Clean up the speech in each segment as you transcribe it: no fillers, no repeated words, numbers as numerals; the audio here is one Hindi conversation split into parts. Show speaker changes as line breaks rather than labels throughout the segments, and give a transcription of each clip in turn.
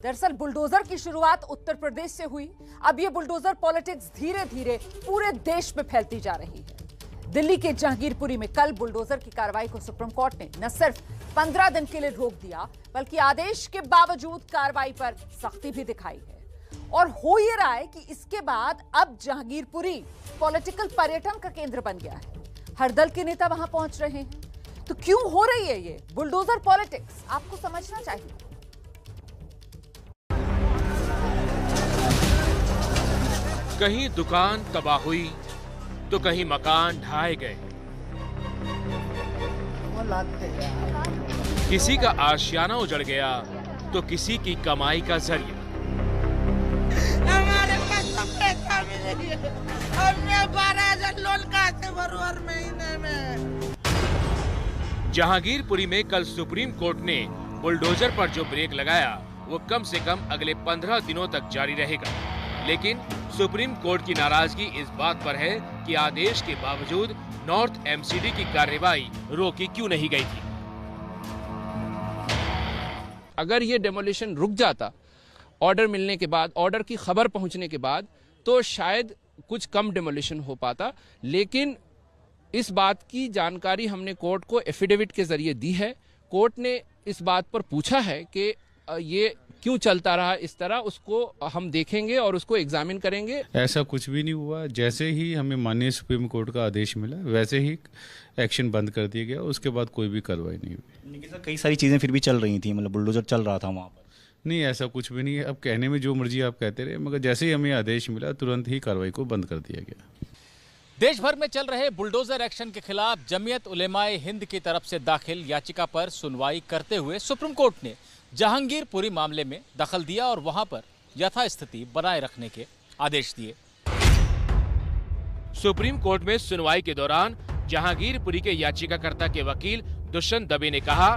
दरअसल बुलडोजर की शुरुआत उत्तर प्रदेश से हुई। अब ये बुलडोजर पॉलिटिक्स धीरे धीरे पूरे देश में फैलती जा रही है। दिल्ली के जहांगीरपुरी में कल बुलडोजर की कार्रवाई को सुप्रीम कोर्ट ने न सिर्फ 15 दिन के लिए रोक दिया, बल्कि आदेश के बावजूद कार्रवाई पर सख्ती भी दिखाई है। और हो ये रहा है कि इसके बाद अब जहांगीरपुरी पॉलिटिकल पर्यटन का केंद्र बन गया है। हर दल के नेता वहां पहुंच रहे हैं। तो क्यों हो रही है ये बुलडोजर पॉलिटिक्स, आपको समझना चाहिए।
कहीं दुकान तबाह हुई तो कहीं मकान ढहाए गए। किसी का आशियाना उजड़ गया तो किसी की कमाई का जरिया।
हमारे पास तो पैसा भी नहीं है। हमने 12,000 लोन कहाँ से भरूं हर महीने में।
जहांगीरपुरी में कल सुप्रीम कोर्ट ने बुलडोजर पर जो ब्रेक लगाया वो कम से कम अगले 15 दिनों तक जारी रहेगा। लेकिन सुप्रीम कोर्ट की नाराजगी इस बात पर है कि आदेश के बावजूद नॉर्थ एमसीडी की कार्रवाई रोकी क्यों नहीं गई थी।
अगर ये डेमोलिशन रुक जाता ऑर्डर मिलने के बाद, ऑर्डर की खबर पहुंचने के बाद, तो शायद कुछ कम डेमोलिशन हो पाता। लेकिन इस बात की जानकारी हमने कोर्ट को एफिडेविट के जरिए दी है। कोर्ट ने इस बात पर पूछा है कि ये क्यों चलता रहा इस तरह, उसको हम देखेंगे और उसको एग्जामिन करेंगे।
ऐसा कुछ भी नहीं हुआ। जैसे ही हमें माननीय सुप्रीम कोर्ट का आदेश मिला वैसे ही एक्शन बंद कर दिया गया। उसके बाद कोई भी कार्रवाई नहीं हुई।
लेकिन सर कई सारी चीज़ें फिर भी चल रही थी, मतलब बुलडोजर चल रहा था वहाँ पर।
नहीं, ऐसा कुछ भी नहीं है। अब कहने में जो मर्जी आप कहते रहे, मगर जैसे ही हमें आदेश मिला तुरंत ही कार्रवाई को बंद कर दिया गया।
देश भर में चल रहे बुलडोजर एक्शन के खिलाफ जमीयत उलेमाए हिंद की तरफ से दाखिल याचिका पर सुनवाई करते हुए सुप्रीम कोर्ट ने जहांगीरपुरी मामले में दखल दिया और वहां पर यथास्थिति बनाए रखने के आदेश दिए।
सुप्रीम कोर्ट में सुनवाई के दौरान जहांगीरपुरी के याचिकाकर्ता के वकील दुष्यंत दबे ने कहा,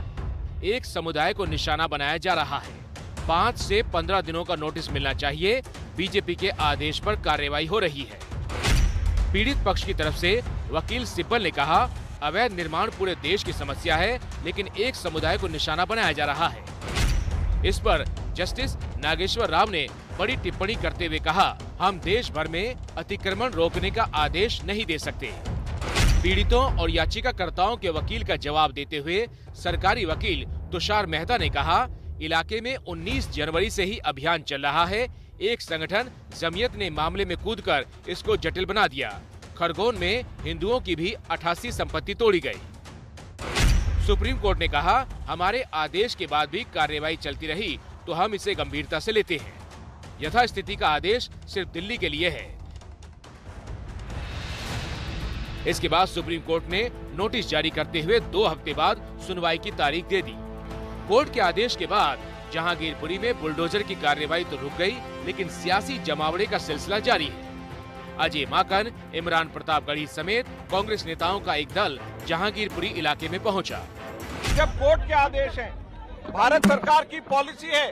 एक समुदाय को निशाना बनाया जा रहा है। 5 से 15 दिनों का नोटिस मिलना चाहिए। बीजेपी के आदेश पर कार्रवाई हो रही है। पीड़ित पक्ष की तरफ से वकील सिब्बल ने कहा, अवैध निर्माण पूरे देश की समस्या है, लेकिन एक समुदाय को निशाना बनाया जा रहा है। इस पर जस्टिस नागेश्वर राव ने बड़ी टिप्पणी करते हुए कहा, हम देश भर में अतिक्रमण रोकने का आदेश नहीं दे सकते। पीड़ितों और याचिकाकर्ताओं के वकील का जवाब देते हुए सरकारी वकील तुषार मेहता ने कहा, इलाके में 19 जनवरी से ही अभियान चल रहा है। एक संगठन जमीयत ने मामले में कूदकर इसको जटिल बना दिया। खरगोन में हिंदुओं की भी 88 संपत्ति तोड़ी गई। सुप्रीम कोर्ट ने कहा, हमारे आदेश के बाद भी कार्रवाई चलती रही तो हम इसे गंभीरता से लेते हैं। यथास्थिति का आदेश सिर्फ दिल्ली के लिए है। इसके बाद सुप्रीम कोर्ट ने नोटिस जारी करते हुए 2 हफ्ते बाद सुनवाई की तारीख दे दी। कोर्ट के आदेश के बाद जहांगीरपुरी में बुलडोजर की कार्रवाई तो रुक गई, लेकिन सियासी जमावड़े का सिलसिला जारी है। अजय माकन, इमरान प्रतापगढ़ी समेत कांग्रेस नेताओं का एक दल जहांगीरपुरी इलाके में पहुंचा।
जब कोर्ट के आदेश हैं, भारत सरकार की पॉलिसी है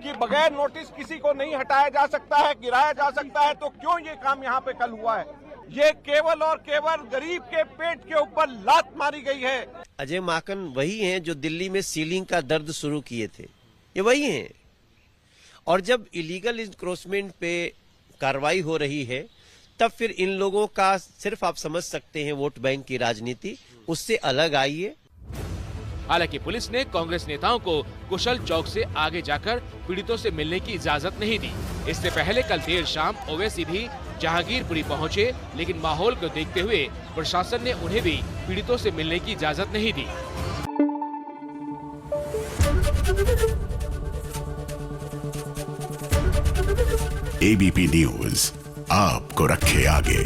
कि बगैर नोटिस किसी को नहीं हटाया जा सकता है, गिराया जा सकता है, तो क्यों ये काम यहाँ पे कल हुआ है? ये केवल और केवल गरीब के पेट के ऊपर लात मारी गई है।
अजय माकन वही हैं जो दिल्ली में सीलिंग का दर्द शुरू किए थे, ये वही हैं। और जब इलीगल इंक्रोचमेंट पे कार्रवाई हो रही है, तब फिर इन लोगों का सिर्फ आप समझ सकते हैं वोट बैंक की राजनीति, उससे अलग आइए।
हालांकि पुलिस ने कांग्रेस नेताओं को कुशल चौक से आगे जाकर पीड़ितों से मिलने की इजाजत नहीं दी। इससे पहले कल देर शाम ओवैसी भी जहांगीरपुरी पहुंचे, लेकिन माहौल को देखते हुए प्रशासन ने उन्हें भी पीड़ितों से मिलने की इजाजत नहीं दी।
एबीपी न्यूज आपको रखे आगे।